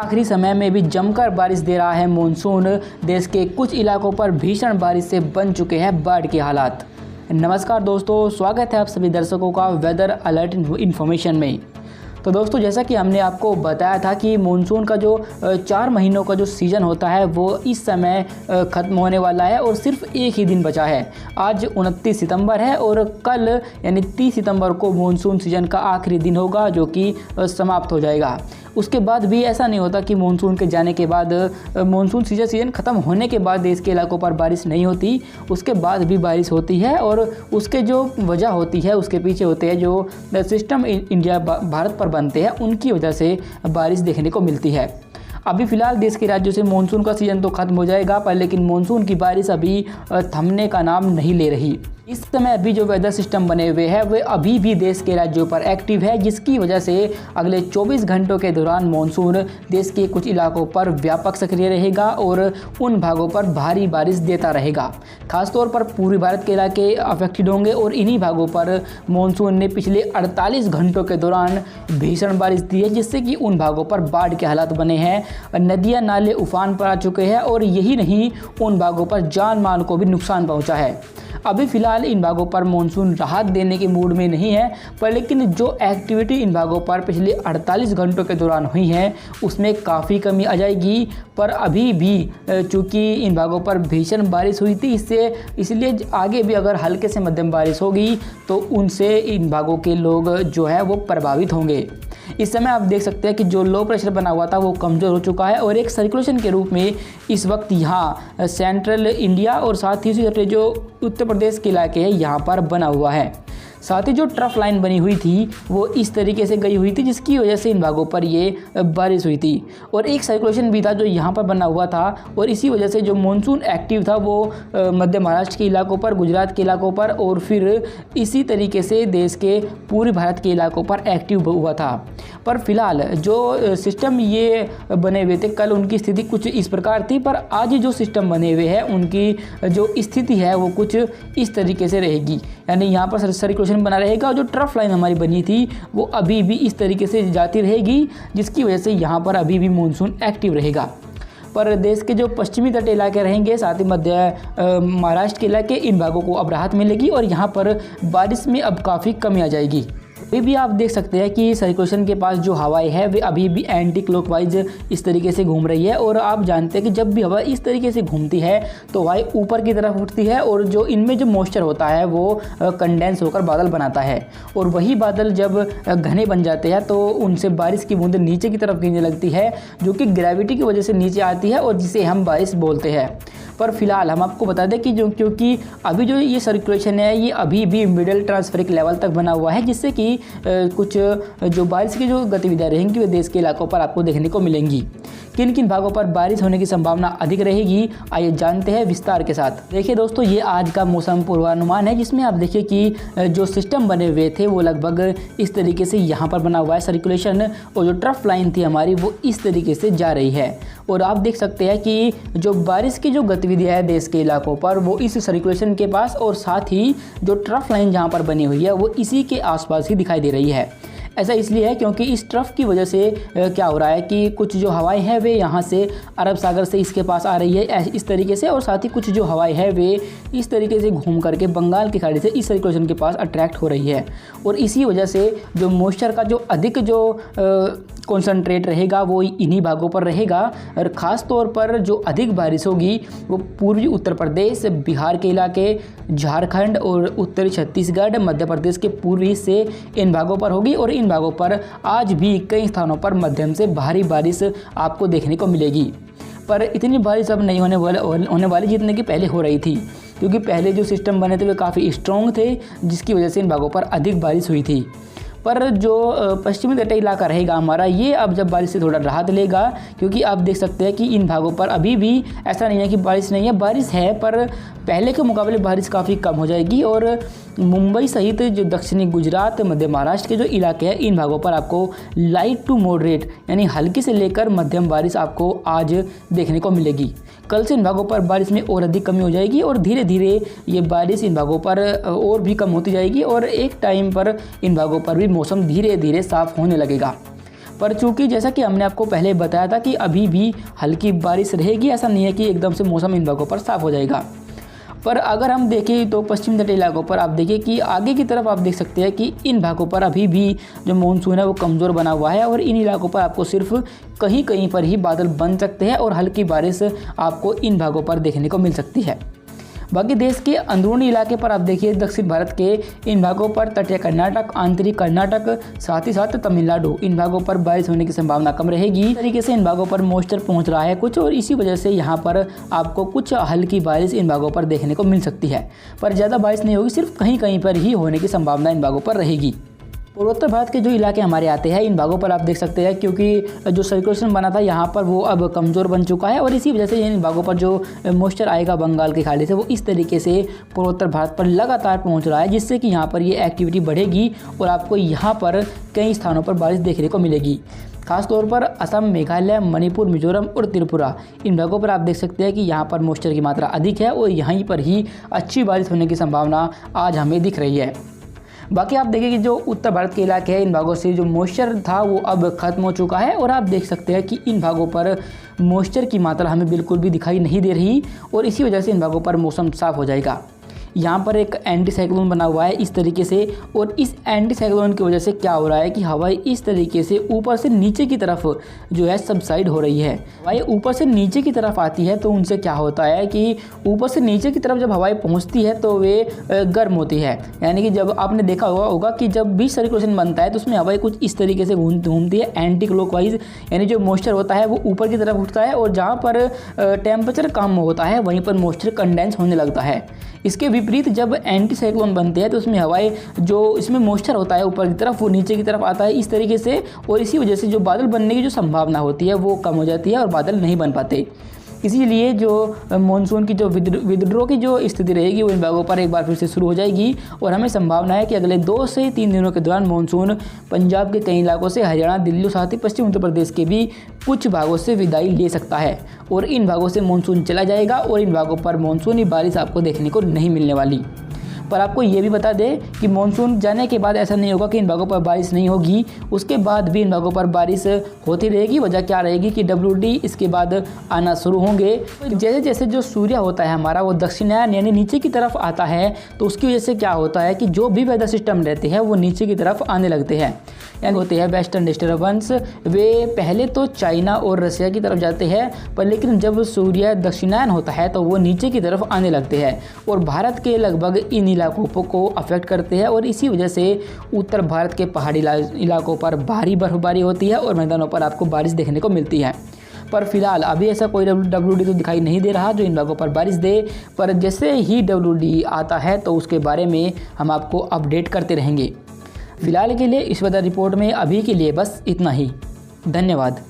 आखिरी समय में भी जमकर बारिश दे रहा है मॉनसून। देश के कुछ इलाकों पर भीषण बारिश से बन चुके हैं बाढ़ के हालात। नमस्कार दोस्तों, स्वागत है आप सभी दर्शकों का वेदर अलर्ट इन्फॉर्मेशन में। तो दोस्तों, जैसा कि हमने आपको बताया था कि मॉनसून का जो 4 महीनों का जो सीज़न होता है वो इस समय ख़त्म होने वाला है और सिर्फ एक ही दिन बचा है। आज 29 सितंबर है और कल यानी 30 सितंबर को मॉनसून सीज़न का आखिरी दिन होगा, जो कि समाप्त हो जाएगा। उसके बाद भी ऐसा नहीं होता कि मॉनसून के जाने के बाद, मॉनसून सीज़न ख़त्म होने के बाद देश के इलाकों पर बारिश नहीं होती। उसके बाद भी बारिश होती है और उसके जो वजह होती है, उसके पीछे होते हैं जो सिस्टम इंडिया भारत पर बनते हैं, उनकी वजह से बारिश देखने को मिलती है। अभी फ़िलहाल देश के राज्यों से मॉनसून का सीज़न तो ख़त्म हो जाएगा, पर लेकिन मॉनसून की बारिश अभी थमने का नाम नहीं ले रही। इस समय अभी जो वेदर सिस्टम बने हुए हैं वे अभी भी देश के राज्यों पर एक्टिव है, जिसकी वजह से अगले 24 घंटों के दौरान मॉनसून देश के कुछ इलाकों पर व्यापक सक्रिय रहेगा और उन भागों पर भारी बारिश देता रहेगा। खासतौर पर पूर्वी भारत के इलाके अफेक्टेड होंगे और इन्हीं भागों पर मॉनसून ने पिछले 48 घंटों के दौरान भीषण बारिश दी है, जिससे कि उन भागों पर बाढ़ के हालात बने हैं। नदियाँ नाले उफान पर आ चुके हैं और यही नहीं, उन भागों पर जान माल को भी नुकसान पहुँचा है। अभी फ़िलहाल इन भागों पर मॉनसून राहत देने के मूड में नहीं है, पर लेकिन जो एक्टिविटी इन भागों पर पिछले 48 घंटों के दौरान हुई है उसमें काफ़ी कमी आ जाएगी। पर अभी भी चूँकि इन भागों पर भीषण बारिश हुई थी, इसलिए आगे भी अगर हल्के से मध्यम बारिश होगी तो उनसे इन भागों के लोग जो है वो प्रभावित होंगे। इस समय आप देख सकते हैं कि जो लो प्रेशर बना हुआ था वो कमज़ोर हो चुका है और एक सर्कुलेशन के रूप में इस वक्त यहाँ सेंट्रल इंडिया और साथ ही उसी जो उत्तर प्रदेश के इलाके हैं यहाँ पर बना हुआ है। साथ ही जो ट्रफ लाइन बनी हुई थी वो इस तरीके से गई हुई थी, जिसकी वजह से इन भागों पर ये बारिश हुई थी। और एक सर्कुलेशन भी था जो यहाँ पर बना हुआ था और इसी वजह से जो मॉनसून एक्टिव था वो मध्य महाराष्ट्र के इलाकों पर, गुजरात के इलाकों पर और फिर इसी तरीके से देश के पूर्वी भारत के इलाकों पर एक्टिव हुआ था। पर फिलहाल जो सिस्टम ये बने हुए थे कल, उनकी स्थिति कुछ इस प्रकार थी, पर आज जो सिस्टम बने हुए हैं उनकी जो स्थिति है वो कुछ इस तरीके से रहेगी। यानी यहाँ पर सर्कुलेशन बना रहेगा और जो ट्रफ लाइन हमारी बनी थी वो अभी भी इस तरीके से जाती रहेगी, जिसकी वजह से यहाँ पर अभी भी मॉनसून एक्टिव रहेगा। पर देश के जो पश्चिमी तट इलाके रहेंगे, साथ ही मध्य महाराष्ट्र के इलाके, इन भागों को अब राहत मिलेगी और यहाँ पर बारिश में अब काफ़ी कमी आ जाएगी। अभी भी आप देख सकते हैं कि सर्कुलेशन के पास जो हवाएं है वे अभी भी एंटी क्लॉकवाइज इस तरीके से घूम रही है और आप जानते हैं कि जब भी हवा इस तरीके से घूमती है तो हवाएं ऊपर की तरफ उठती है और जो इनमें जो मॉइस्चर होता है वो कंडेंस होकर बादल बनाता है और वही बादल जब घने बन जाते हैं तो उनसे बारिश की बूंदें नीचे की तरफ गिरने लगती है, जो कि ग्रेविटी की वजह से नीचे आती है और जिसे हम बारिश बोलते हैं। पर फिलहाल हम आपको बता दें कि क्योंकि अभी जो ये सर्कुलेशन है ये अभी भी मिडिल ट्रांसफरिक लेवल तक बना हुआ है, जिससे कि कुछ जो बारिश की जो गतिविधियाँ रहेंगी वो देश के इलाकों पर आपको देखने को मिलेंगी। किन किन भागों पर बारिश होने की संभावना अधिक रहेगी, आइए जानते हैं विस्तार के साथ। देखिए दोस्तों, ये आज का मौसम पूर्वानुमान है, जिसमें आप देखिए कि जो सिस्टम बने हुए थे वो लगभग इस तरीके से यहाँ पर बना हुआ है सर्कुलेशन और जो ट्रफ लाइन थी हमारी वो इस तरीके से जा रही है। और आप देख सकते हैं कि जो बारिश की जो गतिविधियाँ है देश के इलाकों पर वो इस सर्कुलेशन के पास और साथ ही जो ट्रफ लाइन जहाँ पर बनी हुई है वो इसी के आसपास ही दिखाई दे रही है। ऐसा इसलिए है क्योंकि इस ट्रफ की वजह से क्या हो रहा है कि कुछ जो हवाएं हैं वे यहाँ से अरब सागर से इसके पास आ रही है इस तरीके से, और साथ ही कुछ जो हवाएं हैं वे इस तरीके से घूम करके बंगाल की खाड़ी से इस सर्कुलेशन के पास अट्रैक्ट हो रही है। और इसी वजह से जो मॉइस्चर का जो अधिक जो कॉन्सनट्रेट रहेगा वो इन्हीं भागों पर रहेगा और ख़ास तौर पर जो अधिक बारिश होगी वो पूर्वी उत्तर प्रदेश, बिहार के इलाके, झारखंड और उत्तरी छत्तीसगढ़, मध्य प्रदेश के पूर्वी हिस्से, इन भागों पर होगी। और इन भागों पर आज भी कई स्थानों पर मध्यम से भारी बारिश आपको देखने को मिलेगी, पर इतनी बारिश अब नहीं होने वाली जितने की पहले हो रही थी, क्योंकि पहले जो सिस्टम बने थे वे काफ़ी स्ट्रॉन्ग थे, जिसकी वजह से इन भागों पर अधिक बारिश हुई थी। पर जो पश्चिमी तटीय इलाका रहेगा हमारा, ये अब जब बारिश से थोड़ा राहत लेगा, क्योंकि आप देख सकते हैं कि इन भागों पर अभी भी ऐसा नहीं है कि बारिश नहीं है, बारिश है, पर पहले के मुकाबले बारिश काफ़ी कम हो जाएगी। और मुंबई सहित जो दक्षिणी गुजरात, मध्य महाराष्ट्र के जो इलाके हैं, इन भागों पर आपको लाइट टू मॉडरेट यानी हल्की से लेकर मध्यम बारिश आपको आज देखने को मिलेगी। कल से इन भागों पर बारिश में और अधिक कमी हो जाएगी और धीरे धीरे ये बारिश इन भागों पर और भी कम होती जाएगी और एक टाइम पर इन भागों पर भी मौसम धीरे धीरे साफ होने लगेगा। पर चूँकि जैसा कि हमने आपको पहले बताया था कि अभी भी हल्की बारिश रहेगी, ऐसा नहीं है कि एकदम से मौसम इन भागों पर साफ़ हो जाएगा। पर अगर हम देखें तो पश्चिम तटीय इलाकों पर आप देखिए कि आगे की तरफ आप देख सकते हैं कि इन भागों पर अभी भी जो मानसून है वो कमज़ोर बना हुआ है और इन इलाकों पर आपको सिर्फ कहीं कहीं पर ही बादल बन सकते हैं और हल्की बारिश आपको इन भागों पर देखने को मिल सकती है। बाकी देश के अंदरूनी इलाके पर आप देखिए दक्षिण भारत के इन भागों पर तटीय कर्नाटक, आंतरिक कर्नाटक, साथ ही साथ तमिलनाडु, इन भागों पर बारिश होने की संभावना कम रहेगी। इस तरीके से इन भागों पर मॉइस्चर पहुंच रहा है कुछ और इसी वजह से यहाँ पर आपको कुछ हल्की बारिश इन भागों पर देखने को मिल सकती है, पर ज़्यादा बारिश नहीं होगी, सिर्फ कहीं कहीं पर ही होने की संभावना इन भागों पर रहेगी। पूर्वोत्तर भारत के जो इलाके हमारे आते हैं इन भागों पर आप देख सकते हैं क्योंकि जो सर्कुलेशन बना था यहाँ पर वो अब कमज़ोर बन चुका है और इसी वजह से इन भागों पर जो मॉइस्चर आएगा बंगाल की खाड़ी से वो इस तरीके से पूर्वोत्तर भारत पर लगातार पहुँच रहा है, जिससे कि यहाँ पर ये एक्टिविटी बढ़ेगी और आपको यहाँ पर कई स्थानों पर बारिश देखने को मिलेगी। खासतौर पर असम, मेघालय, मणिपुर, मिजोरम और त्रिपुरा, इन भागों पर आप देख सकते हैं कि यहाँ पर मॉइस्चर की मात्रा अधिक है और यहीं पर ही अच्छी बारिश होने की संभावना आज हमें दिख रही है। बाकी आप देखिए कि जो उत्तर भारत के इलाके हैं इन भागों से जो मॉइस्चर था वो अब ख़त्म हो चुका है और आप देख सकते हैं कि इन भागों पर मॉइस्चर की मात्रा हमें बिल्कुल भी दिखाई नहीं दे रही और इसी वजह से इन भागों पर मौसम साफ़ हो जाएगा। यहाँ पर एक एंटी साइक्लोन बना हुआ है इस तरीके से और इस एंटी साइक्लोन की वजह से क्या हो रहा है कि हवाएं इस तरीके से ऊपर से नीचे की तरफ जो है सबसाइड हो रही है। हवाएं ऊपर से नीचे की तरफ आती है तो उनसे क्या होता है कि ऊपर से नीचे की तरफ जब हवाएं पहुँचती है तो वे गर्म होती है, यानी कि जब आपने देखा होगा कि जब भी सर्कुलेशन बनता है तो उसमें हवाएं कुछ इस तरीके से घूमती है एंटी क्लॉकवाइज, यानी जो मॉइस्चर होता है वो ऊपर की तरफ उठता है और जहाँ पर टेम्परेचर कम होता है वहीं पर मॉइस्चर कंडेंस होने लगता है। इसके विपरीत जब एंटी साइक्लोन बनते हैं तो उसमें हवाएं जो इसमें मॉइस्चर होता है ऊपर की तरफ वो नीचे की तरफ आता है इस तरीके से और इसी वजह से जो बादल बनने की जो संभावना होती है वो कम हो जाती है और बादल नहीं बन पाते। इसीलिए जो मानसून की जो विद्रोह की जो स्थिति रहेगी वो इन भागों पर एक बार फिर से शुरू हो जाएगी और हमें संभावना है कि अगले 2 से 3 दिनों के दौरान मानसून पंजाब के कई इलाकों से हरियाणा, दिल्ली साथ ही पश्चिम उत्तर प्रदेश के भी कुछ भागों से विदाई ले सकता है और इन भागों से मानसून चला जाएगा और इन भागों पर मानसूनी बारिश आपको देखने को नहीं मिलने वाली। पर आपको ये भी बता दें कि मानसून जाने के बाद ऐसा नहीं होगा कि इन भागों पर बारिश नहीं होगी, उसके बाद भी इन भागों पर बारिश होती रहेगी। वजह क्या रहेगी कि WD इसके बाद आना शुरू होंगे। जैसे जैसे जो सूर्य होता है हमारा वो दक्षिणायन यानी नीचे की तरफ आता है तो उसकी वजह से क्या होता है कि जो भी वेदर सिस्टम रहते हैं वो नीचे की तरफ आने लगते हैं, यानी होते हैं वेस्टर्न डिस्टर्बेंस। वे पहले तो चाइना और रसिया की तरफ जाते हैं पर लेकिन जब सूर्य दक्षिणायन होता है तो वो नीचे की तरफ आने लगते हैं और भारत के लगभग इन इलाकों को अफेक्ट करते हैं और इसी वजह से उत्तर भारत के पहाड़ी इलाकों पर भारी बर्फबारी होती है और मैदानों पर आपको बारिश देखने को मिलती है। पर फिलहाल अभी ऐसा कोई WD तो दिखाई नहीं दे रहा जो इन भागों पर बारिश दे, पर जैसे ही WD आता है तो उसके बारे में हम आपको अपडेट करते रहेंगे। फिलहाल के लिए इस वेदर रिपोर्ट में अभी के लिए बस इतना ही। धन्यवाद।